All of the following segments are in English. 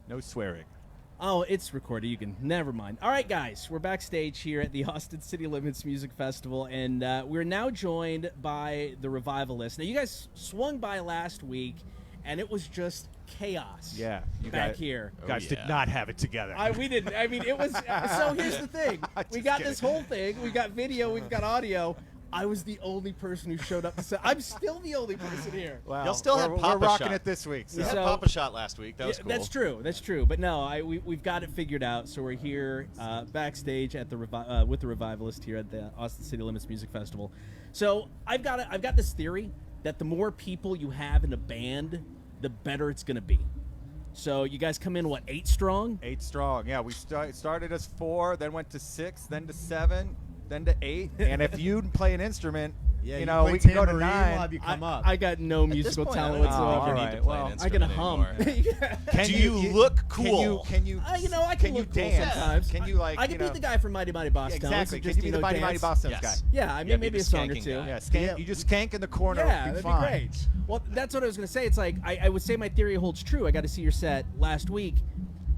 No swearing. Oh, it's recorded. You can never mind. All right, guys, we're backstage here at the Austin City Limits Music Festival, and we're now joined by the Revivalists. Now, you guys swung by last week, and it was just chaos. Yeah, you back here. You guys did not have it together. We didn't. I mean, it was. So here's the thing. We got this whole thing. We got video. We've got audio. I was the only person who showed up to set. I'm still the only person here. Well, you'll still have Papa Shot. We're rocking it this week. We had Papa Shot last week. That was cool. That's true. That's true. But no, we've got it figured out. So we're here backstage at the with the Revivalists here at the Austin City Limits Music Festival. So I've got this theory that the more people you have in a band, the better it's going to be. So you guys come in, what, 8 strong? 8 strong. Yeah, we started as 4, then went to 6, then to 7, then to 8. And if you play an instrument, you know, we can go to 9. I got no musical talent whatsoever. I can hum. Do you look cool? Can you? I can look cool sometimes. Can you I can be the guy from Mighty Mighty Boss Tones. Exactly. Can you be the Mighty Mighty Boss Tones guy? Yeah, I mean maybe a song or two. Yeah, you just skank in the corner. Yeah, that'd be great. Well, that's what I was gonna say. It's like I would say my theory holds true. I got to see your set last week.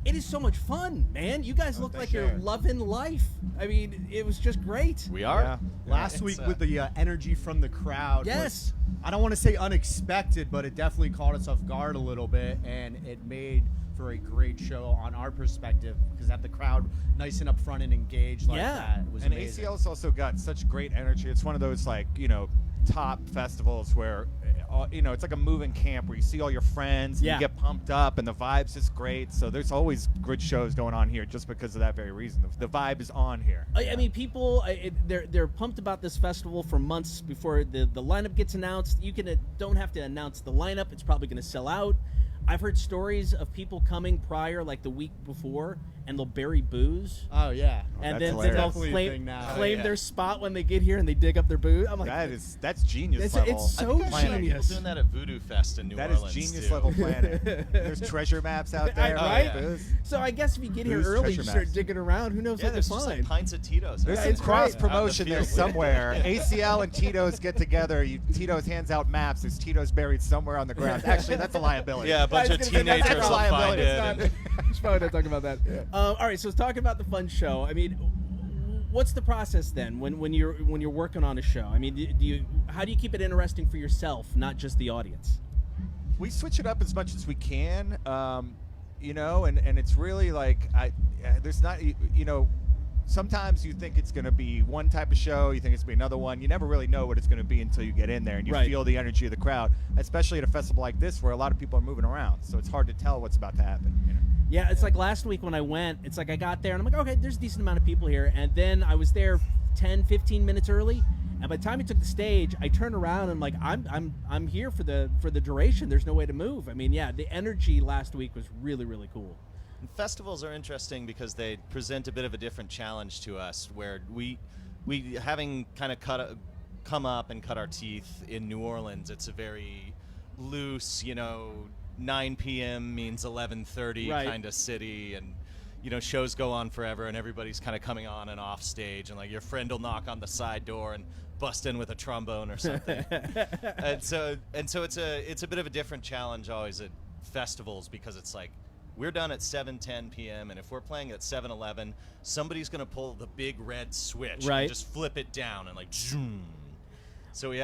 It is so much fun, man. You guys look like you're loving life. I mean, it was just great. We are. Yeah. Last week with the energy from the crowd. Yes. I don't want to say unexpected, but it definitely caught us off guard a little bit, and it made for a great show on our perspective because have the crowd nice and up front and engaged like that. It was amazing. ACL's also got such great energy. It's one of those top festivals where it's like a moving camp where you see all your friends and you get pumped up and the vibe's just great. So there's always good shows going on here just because of that very reason. The vibe is on here. I mean, people they're pumped about this festival for months before the lineup gets announced. You don't have to announce the lineup. It's probably going to sell out. I've heard stories of people coming prior, like the week before, and they'll bury booze. Oh yeah, and then they'll claim their spot when they get here and they dig up their booze. I'm like, that's genius level. It's so genius. People doing that at Voodoo Fest in New Orleans. That is genius level planning. There's treasure maps out there, right? Booze. So I guess if you get here early, you start digging around. Who knows what to find? Like pints of Tito's. There's some cross promotion there somewhere. ACL and Tito's get together. Tito's hands out maps. There's Tito's buried somewhere on the ground. Actually, that's a liability. Yeah, a bunch of teenagers will find it. Should probably not talk about that. Yeah. All right, so talking about the fun show. I mean, what's the process then when you're working on a show? I mean, how do you keep it interesting for yourself, not just the audience? We switch it up as much as we can, and it's really like there's not sometimes you think it's going to be one type of show, you think it's going to be another one. You never really know what it's going to be until you get in there and you feel the energy of the crowd, especially at a festival like this where a lot of people are moving around. So it's hard to tell what's about to happen. Yeah, it's like last week when I went, it's like I got there and I'm like, okay, there's a decent amount of people here. And then I was there 10, 15 minutes early. And by the time he took the stage, I turned around and I'm like, I'm here for the duration. There's no way to move. I mean, yeah, the energy last week was really, really cool. And festivals are interesting because they present a bit of a different challenge to us, where we having kind of come up and cut our teeth in New Orleans. It's a very loose, 9 p.m. means 11:30 kind of city, and shows go on forever, and everybody's kind of coming on and off stage, and like your friend will knock on the side door and bust in with a trombone or something. and so it's a bit of a different challenge always at festivals because it's like, we're done at 7:10 p.m. and if we're playing at 7:11, somebody's going to pull the big red switch and just flip it down and like zoom. So we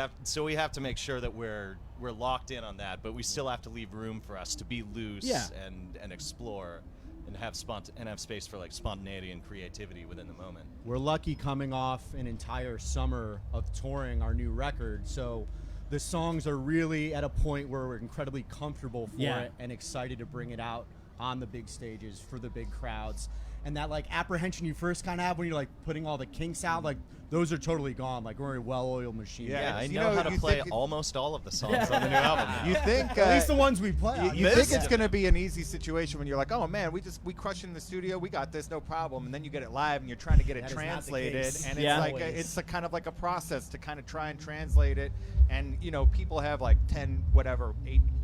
have to make sure that we're locked in on that, but we still have to leave room for us to be loose and explore and have space for like spontaneity and creativity within the moment. We're lucky coming off an entire summer of touring our new record, so the songs are really at a point where we're incredibly comfortable for it and excited to bring it out on the big stages for the big crowds. And that like apprehension you first kind of have when you're like putting all the kinks out, like those are totally gone. Like we're a well-oiled machine. Yeah, I know how to play almost all of the songs on the new album. You think at least the ones we play. You think it's going to be an easy situation when you're like, oh man, we crushed in the studio, we got this, no problem. And then you get it live and you're trying to get it translated, and it's like it's a kind of like a process to kind of try and translate it. And people have like 8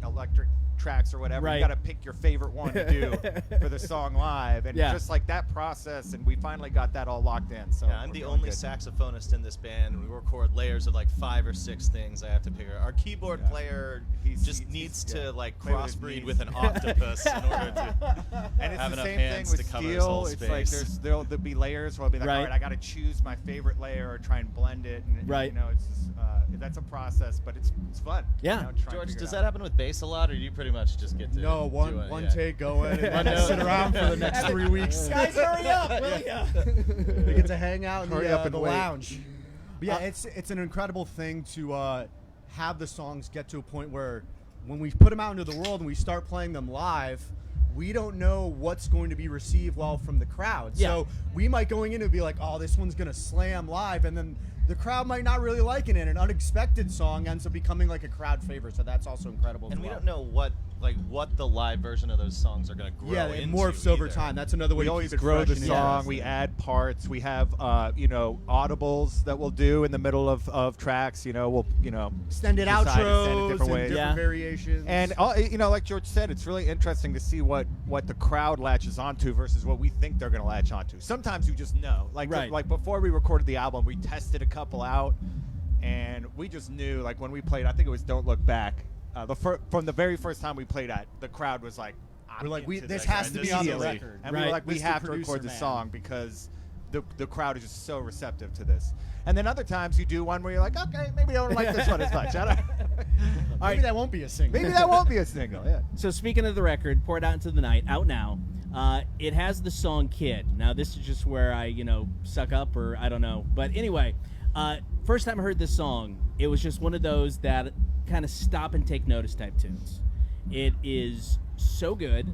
electric tracks or whatever. Right. You got to pick your favorite one to do for the song live, and Yeah. just like that process, and we finally got that all locked in. So Yeah, I'm we're the doing only good. saxophonist in this band. We record layers of like 5 or 6 things I have to figure. Our keyboard Yeah. player He's- just he's- needs yeah. to like Play with his crossbreed knees. with an octopus in order to And it's have the enough same thing hands with to cover his whole steel. It's like space. there'll be layers where I'll be like, Right. all right, I got to choose my favorite layer or try and blend it. And Right. you know, it's just, that's a process, but it's fun. Yeah. You know, trying to George, figure does it that out. happen with bass a lot, or do you pretty much just get to No, do one it? Yeah. take going, and One then note. sit around for the next 3 weeks. Guys, hurry up, will ya? We get to hang out in Hurry up the, and the wait. lounge. But yeah, it's an incredible thing to have the songs get to a point where when we put them out into the world and we start playing them live, we don't know what's going to be received well from the crowd. Yeah. So we might going in and be like, oh, this one's going to slam live, and then the crowd might not really like it, and an unexpected song ends up becoming like a crowd favorite. So that's also incredible. And as we well. don't know what the live version of those songs are going to grow Yeah, it into morphs over either. time. That's another way We to always keep it grow fresh the and song. interesting. We add parts. We have, audibles that we'll do in the middle of tracks. We'll, extended decide to extend it outros different and ways. different Yeah. variations. And like George said, it's really interesting to see what the crowd latches onto versus what we think they're going to latch onto. Sometimes you just know. Right. Like before we recorded the album, we tested a couple out, and we just knew. Like when we played, I think it was "Don't Look Back." From the very first time we played at, the crowd was like, We're like, into this this has to be on the immediately. record. And we Right. were like, we Mr. have to Producer record the Man. song because the crowd is just so receptive to this. And then other times you do one where you're like, okay, maybe I don't like this one as much. I don't. Maybe that won't be a single. Maybe that won't be a single. Yeah. So speaking of the record, Pour It Out Into the Night, out now. It has the song Kid. Now, this is just where I, suck up or I don't know. But anyway, first time I heard this song, it was just one of those that kind of stop and take notice type tunes. It is so good.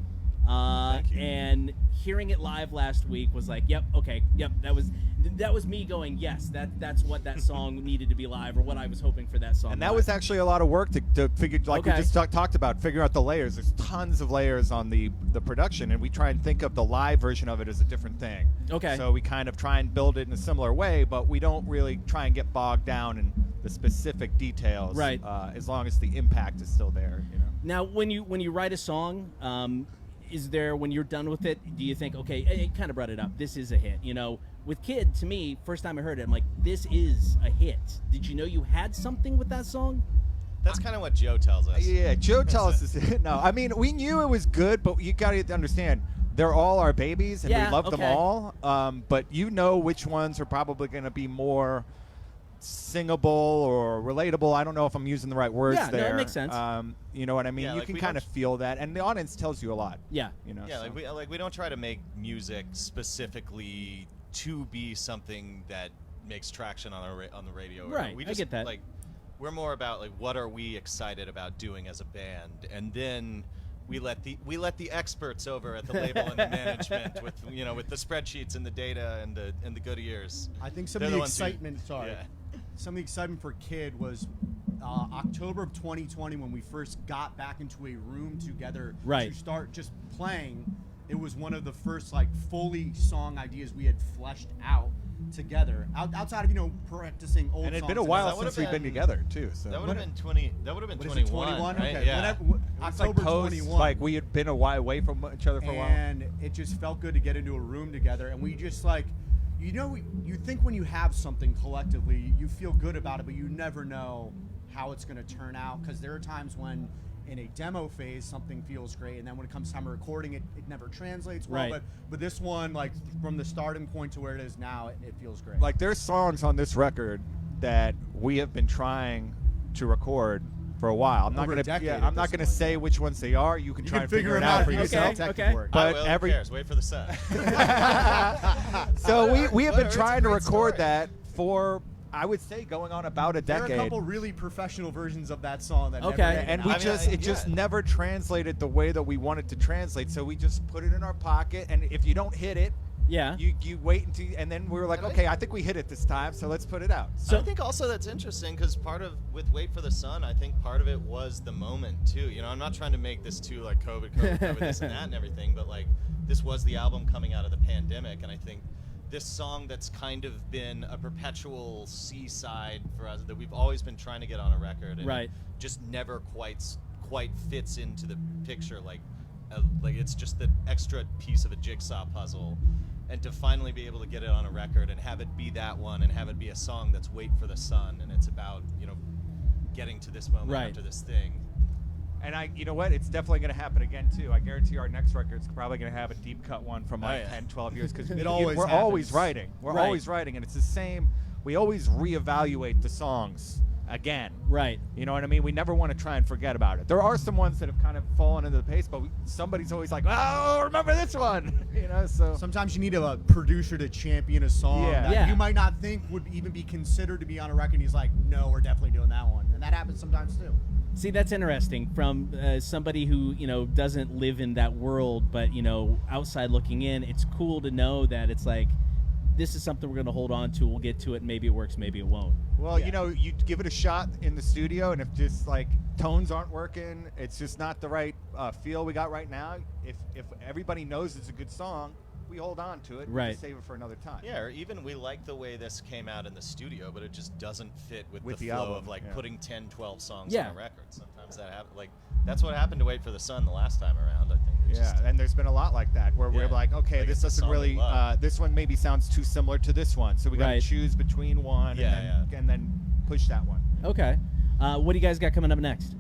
Thank you. And hearing it live last week was like, yep, that was me going, yes, that's what that song needed to be live, or what I was hoping for that song. And that live. was actually a lot of work to figure, like we Okay. just talked about, figuring out the layers. There's tons of layers on the production, and we try and think of the live version of it as a different thing. Okay. So we kind of try and build it in a similar way, but we don't really try and get bogged down in the specific details. Right. As long as the impact is still there, Now, when you write a song, is there, when you're done with it, do you think, okay, it kind of brought it up, this is a hit? With Kid, to me, first time I heard it, I'm like, this is a hit. Did you know you had something with that song? That's kind of what Joe tells us. Yeah, Joe tells us this. No, I mean, we knew it was good, but you got to understand, they're all our babies, and Yeah, we love them okay. all. But which ones are probably going to be more singable or relatable. I don't know if I'm using the right words Yeah, no, it there. makes sense. You know what I mean? Yeah, You like, can we kind of don't- feel that, and the audience tells you a lot. Yeah. Yeah, so. we don't try to make music specifically to be something that makes traction on the radio. Right, We I just, get that. Like, we're more about like what are we excited about doing as a band, and then we let the experts over at the label and the management with with the spreadsheets and the data and the good ears. I think some They're of the the ones who- excitement. Some of the excitement for Kid was October of 2020 when we first got back into a room together Right. to start just playing. It was one of the first fully song ideas we had fleshed out together. Outside of practicing old. And it'd songs been a That while would've since we've been been- together too. So That would have been That would have been What is it, 21. Right? Okay. Yeah. it was like October post, 21. like we had been away from each other for a while. And it just felt good to get into a room together, and we just you think when you have something collectively, you feel good about it, but you never know how it's going to turn out, because there are times when in a demo phase something feels great, and then when it comes time of recording it never translates well. Right. But this one, from the starting point to where it is now, it feels great. Like there's songs on this record that we have been trying to record for a while. I'm not Over a gonna decade at I'm not this gonna point, say yeah. which ones they are. You can You try can and figure it them out for if you yourself. tech okay. work. But who every cares? Wait for the set. so we have been Whatever, it's a trying to great record story. that for, I would say, going on about a There are a decade. couple really professional versions of that song that Okay. never made it And out. we I mean, it just yeah. never translated the way that we wanted to translate. So we just put it in our pocket, and if you don't hit it, Yeah. you wait until, and then we were like, And I- okay, I think we hit it this time, so let's put it out. So- I think also that's interesting because with Wait for the Sun, I think part of it was the moment too. I'm not trying to make this too like COVID, this and that and everything, but like this was the album coming out of the pandemic, and I think this song that's kind of been a perpetual seaside for us that we've always been trying to get on a record, and Right. just never quite quite fits into the picture. Like it's just the extra piece of a jigsaw puzzle. And to finally be able to get it on a record and have it be that one and have it be a song that's Wait for the Sun, and it's about, getting to this moment after this thing. And you know what? It's definitely going to happen again too. I guarantee our next record's probably going to have a deep cut one from 10, 12 years because we're always writing. We're always writing, and it's the same. We always reevaluate the songs again. Right. You know what I mean? We never want to try and forget about it. There are some ones that have kind of fallen into the pace, but somebody's always like, "Oh, remember this one?" So sometimes you need a producer to champion a song that you might not think would even be considered to be on a record. He's like, "No, we're definitely doing that one," and that happens sometimes too. See, that's interesting from somebody who, doesn't live in that world, but, outside looking in, it's cool to know that it's like, this is something we're going to hold on to. We'll get to it. Maybe it works. Maybe it won't. Well, you give it a shot in the studio, and if just like tones aren't working, it's just not the right feel we got right now. If everybody knows it's a good song, we hold on to it. Right. And save it for another time. Yeah, or even we like the way this came out in the studio, but it just doesn't fit with the flow album, of like putting 10, 12 songs Yeah. on a record. Sometimes that happens. Like that's what happened to Wait for the Sun the last time around. I think. And there's been a lot like that where we're like, okay, Like this it's a doesn't song we really. love. This one maybe sounds too similar to this one, so we got to choose between one and then push that one. Okay. What do you guys got coming up next?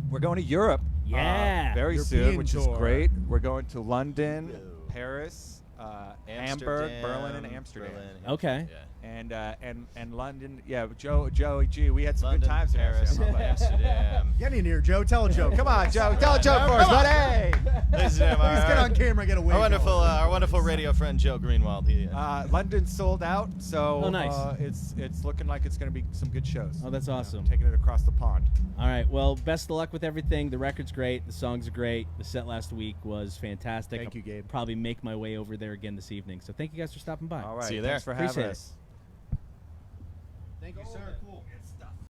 We're going to Europe. Yeah. Very soon, European which tour. is great. We're going to London, Paris, Hamburg, Amsterdam, Berlin, and Amsterdam. Okay. Yeah. And London. Yeah, Joey G. We had some London, good times in Paris, Amsterdam. Get in here, Joe. Tell a joke. Come on, Joe. Tell a joke for us, buddy. Ladies and gentlemen, Please get on camera. Get away. our wonderful radio friend Joe Greenwald. He, London's sold out, so Oh, nice. It's looking like it's going to be some good shows. Oh, that's awesome. Taking it across the pond. All right. Well, best of luck with everything. The record's great. The songs are great. The set last week was fantastic. Thank you, Gabe. I'll probably make my way over there again this evening. So thank you guys for stopping by. All right. See you there. Thanks for having Appreciate it. us. Thank you, sir. Cool. It's